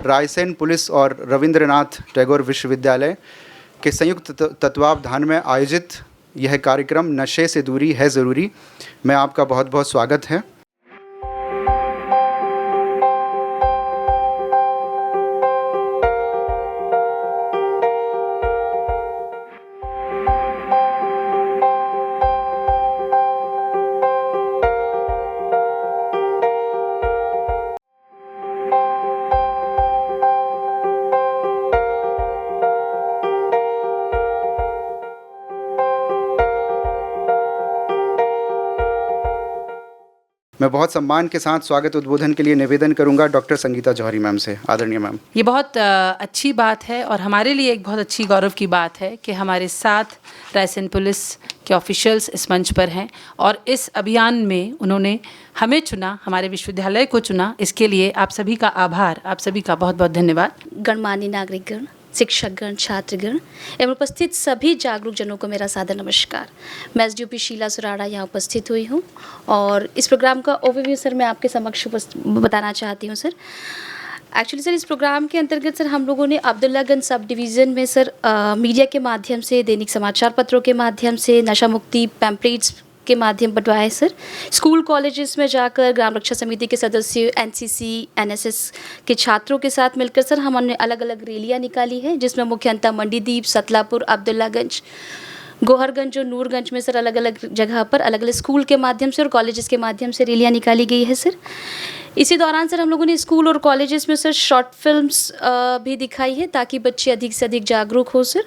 Raisen police और रविंद्रनाथ टैगोर विश्वविद्यालय के संयुक्त तत्वावधान में आयोजित यह कार्यक्रम नशे से दूरी है ज़रूरी में आपका बहुत बहुत स्वागत है। मैं बहुत सम्मान के साथ स्वागत उद्बोधन के लिए निवेदन करूंगा डॉक्टर संगीता जौहरी मैम से। आदरणीय मैम। ये बहुत अच्छी बात है और हमारे लिए एक बहुत अच्छी गौरव की बात है कि हमारे साथ रायसेन पुलिस के ऑफिशियल्स इस मंच पर हैं और इस अभियान में उन्होंने हमें चुना, हमारे विश्वविद्यालय को चुना। इसके लिए आप सभी का आभार, आप सभी का बहुत बहुत धन्यवाद। गणमान्य नागरिकगण, शिक्षकगण, छात्रगण एवं उपस्थित सभी जागरूक जनों को मेरा सादर नमस्कार। मैं एसडीओपी शीला सुराड़ा यहाँ उपस्थित हुई हूँ और इस प्रोग्राम का ओवरव्यू सर मैं आपके समक्ष बताना चाहती हूँ। सर एक्चुअली सर इस प्रोग्राम के अंतर्गत सर हम लोगों ने अब्दुल्लागंज सब डिवीज़न में सर मीडिया के माध्यम से, दैनिक समाचार पत्रों के माध्यम से, नशा मुक्ति पैम्पलेट्स के माध्यम बंटवाए सर। स्कूल कॉलेजेस में जाकर ग्राम रक्षा समिति के सदस्य, एनसीसी, एनएसएस के छात्रों के साथ मिलकर सर हमने अलग अलग रैलियां निकाली हैं, जिसमें मुख्यतः मंडीदीप, सतलापुर, अब्दुल्लागंज, गोहरगंज और नूरगंज में सर अलग अलग जगह पर अलग अलग स्कूल के माध्यम से और कॉलेजेस के माध्यम से रैलियां निकाली गई है सर। इसी दौरान सर हम लोगों ने स्कूल और कॉलेजेस में सर शॉर्ट फिल्म्स भी दिखाई है ताकि बच्चे अधिक से अधिक जागरूक हो सर।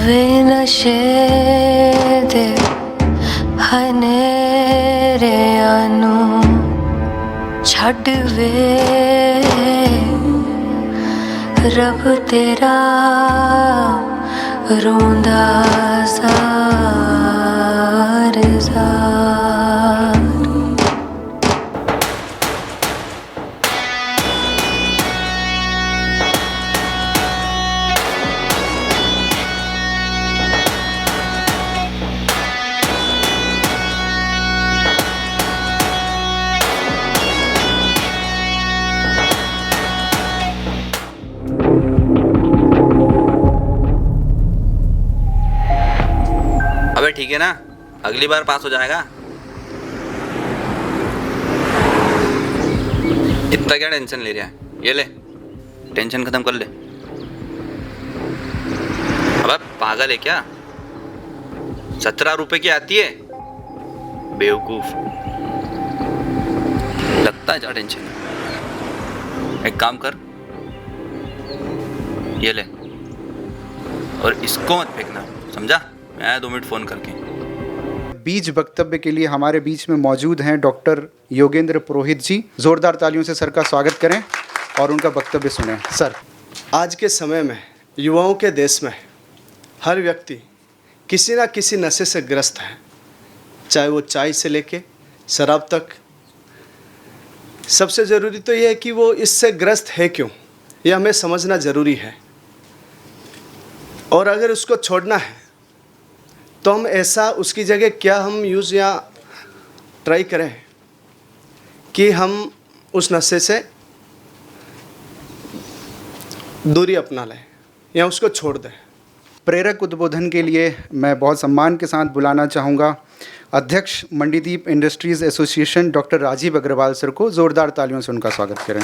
वे नशे दे हनेरे आनू छड़ वे रब तेरा रोंदा ज़ार ज़ार। अबे ठीक है ना, अगली बार पास हो जाएगा। इतना क्या टेंशन ले रहा है? ये ले, टेंशन खत्म कर ले। अबे पागल है क्या? 17 रुपए की आती है, बेवकूफ। लगता है क्या टेंशन? एक काम कर, ये ले और इसको मत फेंकना, समझा? मैं 2 मिनट फ़ोन करके। बीच वक्तव्य के लिए हमारे बीच में मौजूद हैं डॉक्टर योगेंद्र पुरोहित जी। जोरदार तालियों से सर का स्वागत करें और उनका वक्तव्य सुनें। सर, आज के समय में युवाओं के देश में हर व्यक्ति किसी न किसी नशे से ग्रस्त है, चाहे वो चाय से लेके शराब तक। सबसे ज़रूरी तो ये है कि वो इससे ग्रस्त है क्यों, ये हमें समझना ज़रूरी है। और अगर उसको छोड़ना है तो हम ऐसा उसकी जगह क्या हम यूज़ या ट्राई करें कि हम उस नशे से दूरी अपना लें या उसको छोड़ दें। प्रेरक उद्बोधन के लिए मैं बहुत सम्मान के साथ बुलाना चाहूँगा अध्यक्ष Mandideep industries association doctor Rajeev Agarwal sir को। ज़ोरदार तालियों से उनका स्वागत करें।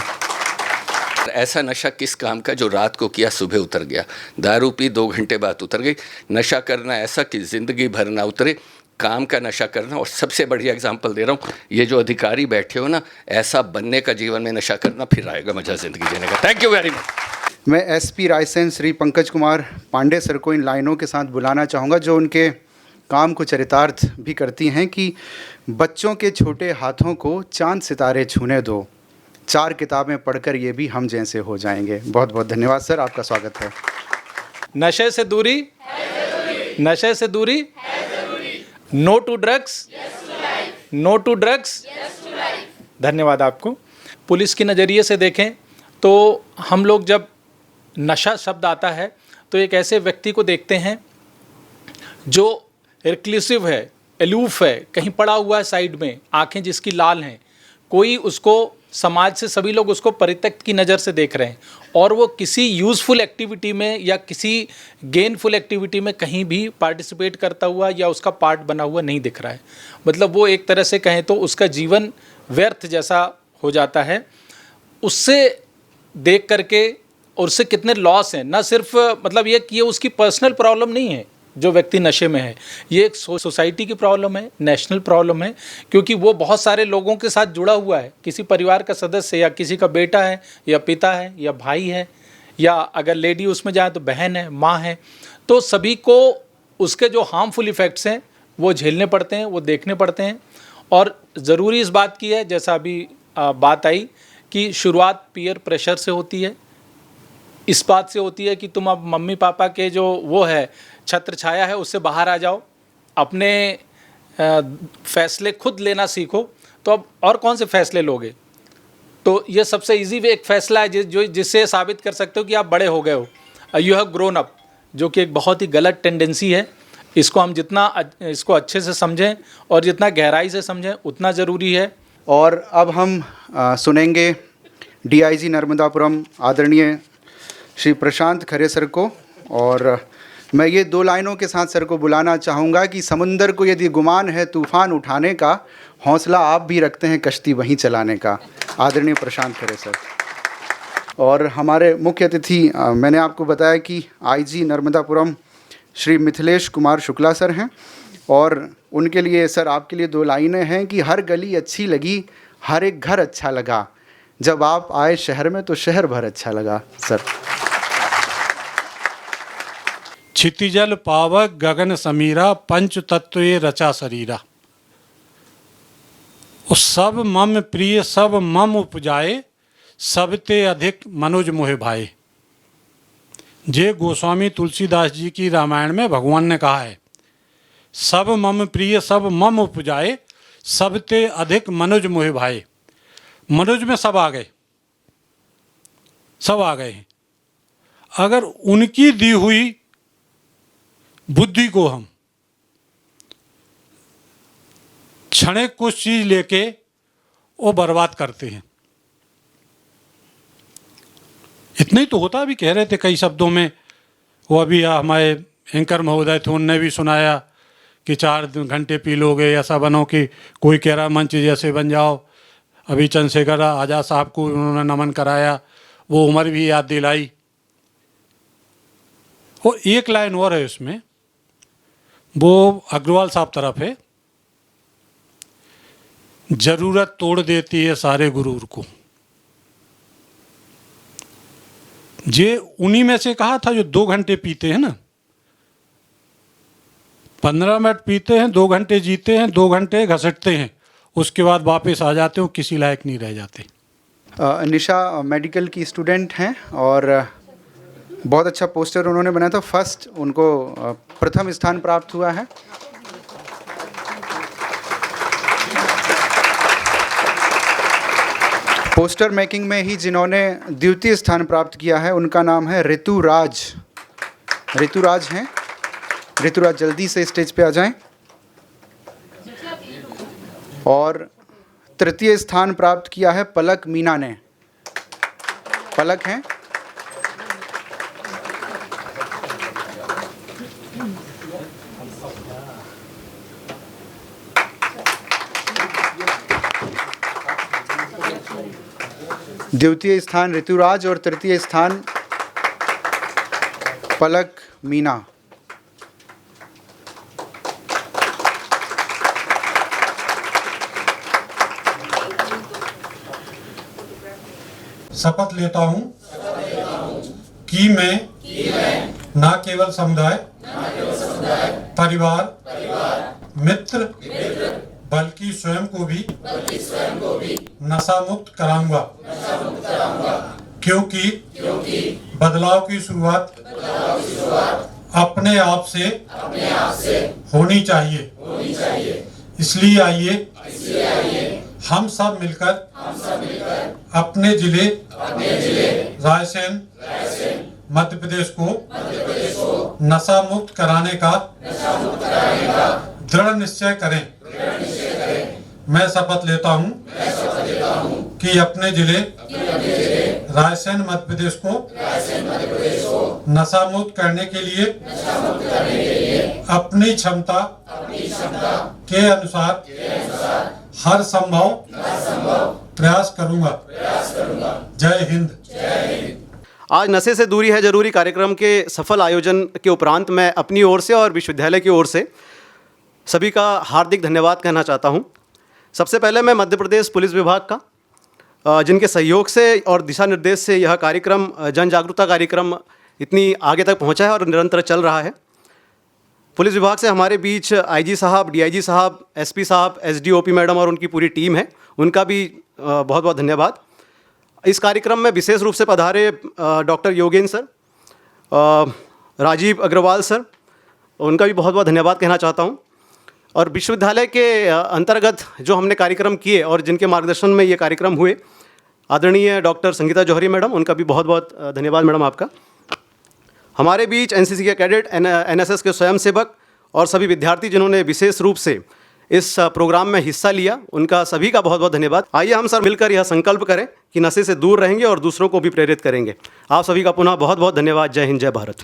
ऐसा नशा किस काम का जो रात को किया सुबह उतर गया, दारू पी 2 घंटे बाद उतर गई। नशा करना ऐसा कि ज़िंदगी भर ना उतरे, काम का नशा करना। और सबसे बढ़िया एग्जांपल दे रहा हूँ, ये जो अधिकारी बैठे हो ना, ऐसा बनने का जीवन में नशा करना, फिर आएगा मज़ा ज़िंदगी जीने का। Thank you very much. मैं एसपी रायसेन श्री पंकज कुमार पांडे सर को इन लाइनों के साथ बुलाना चाहूँगा जो उनके काम को चरितार्थ भी करती हैं कि बच्चों के छोटे हाथों को चांद सितारे छूने दो, 4 किताबें पढ़कर ये भी हम जैसे हो जाएंगे। बहुत बहुत धन्यवाद सर, आपका स्वागत है। नशे से दूरी, नशे से दूरी, no to drugs, no to drugs. धन्यवाद आपको। पुलिस की नज़रिए से देखें तो हम लोग जब नशा शब्द आता है तो एक ऐसे व्यक्ति को देखते हैं जो रिक्लूसिव है, अलूफ है, कहीं पड़ा हुआ है साइड में, आंखें जिसकी लाल हैं, कोई उसको समाज से सभी लोग उसको परित्यक्त की नज़र से देख रहे हैं और वो किसी यूज़फुल एक्टिविटी में या किसी गेनफुल एक्टिविटी में कहीं भी पार्टिसिपेट करता हुआ या उसका पार्ट बना हुआ नहीं दिख रहा है। मतलब वो एक तरह से कहें तो उसका जीवन व्यर्थ जैसा हो जाता है। उससे देख करके और उससे कितने लॉस हैं, ना सिर्फ मतलब ये कि ये उसकी पर्सनल प्रॉब्लम नहीं है जो व्यक्ति नशे में है, ये एक सोसाइटी की प्रॉब्लम है, नेशनल प्रॉब्लम है, क्योंकि वो बहुत सारे लोगों के साथ जुड़ा हुआ है। किसी परिवार का सदस्य या किसी का बेटा है या पिता है या भाई है या अगर लेडी उसमें जाए तो बहन है, माँ है, तो सभी को उसके जो हार्मफुल इफ़ेक्ट्स हैं वो झेलने पड़ते हैं, वो देखने पड़ते हैं। और ज़रूरी इस बात की है, जैसा अभी बात आई कि शुरुआत पीयर प्रेशर से होती है, इस बात से होती है कि तुम अब मम्मी पापा के जो वो है छत्र छाया है उससे बाहर आ जाओ, अपने फैसले खुद लेना सीखो। तो अब और कौन से फैसले लोगे? तो ये सबसे इजी एक फ़ैसला है जिससे साबित कर सकते हो कि आप बड़े हो गए हो, यू हैव ग्रोन अप, जो कि एक बहुत ही गलत टेंडेंसी है। इसको हम जितना इसको अच्छे से समझें और जितना गहराई से समझें उतना ज़रूरी है। और अब हम सुनेंगे डीआईजी नर्मदापुरम आदरणीय श्री प्रशांत खरे सर को। और मैं ये 2 लाइनों के साथ सर को बुलाना चाहूँगा कि समुंदर को यदि गुमान है तूफ़ान उठाने का, हौसला आप भी रखते हैं कश्ती वहीं चलाने का। आदरणीय प्रशांत खरे सर। और हमारे मुख्य अतिथि मैंने आपको बताया कि आईजी नर्मदापुरम श्री मिथिलेश कुमार शुक्ला सर हैं। और उनके लिए सर आपके लिए 2 लाइनें हैं कि हर गली अच्छी लगी, हर एक घर अच्छा लगा, जब आप आए शहर में तो शहर भर अच्छा लगा। सर। क्षितिजल पावक गगन समीरा, पंच तत्व ये रचा शरीरा। उस सब मम प्रिय सब मम उपजाए, सबते अधिक मनुज मोहे भाए। जे गोस्वामी तुलसीदास जी की रामायण में भगवान ने कहा है, सब मम प्रिय सब मम उपजाए, सबते अधिक मनुज मोहे भाए। मनुज में सब आ गए, सब आ गए हैं। अगर उनकी दी हुई बुद्धि को हम क्षणिक कुछ चीज लेके वो बर्बाद करते हैं। इतना ही तो होता, भी कह रहे थे कई शब्दों में, वो अभी हमारे एंकर महोदय थे, उनने भी सुनाया कि 4 घंटे पी लोगे ऐसा बनो कि कोई कह रहा मंच जैसे बन जाओ। अभी चंद्रशेखर आज़ाद साहब को उन्होंने नमन कराया, वो उम्र भी याद दिलाई। और एक लाइन और है उसमें, वो अग्रवाल साहब तरफ है, जरूरत तोड़ देती है सारे गुरूर को। ये उन्हीं में से कहा था जो 2 घंटे पीते हैं ना, 15 मिनट पीते हैं, 2 घंटे जीते हैं, 2 घंटे घसीटते हैं, उसके बाद वापस आ जाते हो, किसी लायक नहीं रह जाते। निशा मेडिकल की स्टूडेंट हैं और बहुत अच्छा पोस्टर उन्होंने बनाया था। फर्स्ट उनको प्रथम स्थान प्राप्त हुआ है। पोस्टर मेकिंग में ही जिन्होंने द्वितीय स्थान प्राप्त किया है उनका नाम है ऋतुराज। ऋतुराज हैं, ऋतुराज जल्दी से स्टेज पे आ जाएं। और तृतीय स्थान प्राप्त किया है पलक मीना ने। पलक हैं। द्वितीय स्थान ऋतुराज और तृतीय स्थान पलक मीना। शपथ लेता हूं कि मैं न केवल समुदाय, परिवार, मित्र, बल्कि स्वयं को भी नशा मुक्त कराऊंगा, क्योंकि बदलाव की शुरुआत अपने आप से होनी चाहिए। इसलिए आइए हम सब मिलकर अपने जिले रायसेन मध्य प्रदेश को नशा मुक्त कराने का दृढ़ निश्चय करें मैं शपथ लेता हूं कि अपने जिले रायसेन मध्य प्रदेश को नशा मुक्त करने के लिए अपनी क्षमता के अनुसार हर संभव प्रयास करूंगा। जय हिंद। आज नशे से दूरी है जरूरी कार्यक्रम के सफल आयोजन के उपरांत मैं अपनी ओर से और विश्वविद्यालय की ओर से सभी का हार्दिक धन्यवाद कहना चाहता हूं। सबसे पहले मैं मध्य प्रदेश पुलिस विभाग का, जिनके सहयोग से और दिशा निर्देश से यह कार्यक्रम, जन जागरूकता कार्यक्रम इतनी आगे तक पहुंचा है और निरंतर चल रहा है। पुलिस विभाग से हमारे बीच आईजी साहब, डीआईजी साहब, एसपी साहब, एसडीओपी मैडम और उनकी पूरी टीम है, उनका भी बहुत बहुत धन्यवाद। इस कार्यक्रम में विशेष रूप से पधारे doctor Yogendra sir, Rajeev Agarwal sir, उनका भी बहुत बहुत धन्यवाद कहना चाहता हूँ। और विश्वविद्यालय के अंतर्गत जो हमने कार्यक्रम किए और जिनके मार्गदर्शन में ये कार्यक्रम हुए, आदरणीय डॉक्टर संगीता जौहरी मैडम, उनका भी बहुत बहुत धन्यवाद मैडम आपका। हमारे बीच एनसीसी के कैडेट, एनएसएस के स्वयंसेवक और सभी विद्यार्थी जिन्होंने विशेष रूप से इस प्रोग्राम में हिस्सा लिया, उनका सभी का बहुत बहुत धन्यवाद। आइए हम सब मिलकर यह संकल्प करें कि नशे से दूर रहेंगे और दूसरों को भी प्रेरित करेंगे। आप सभी का पुनः बहुत बहुत धन्यवाद। जय हिंद, जय भारत।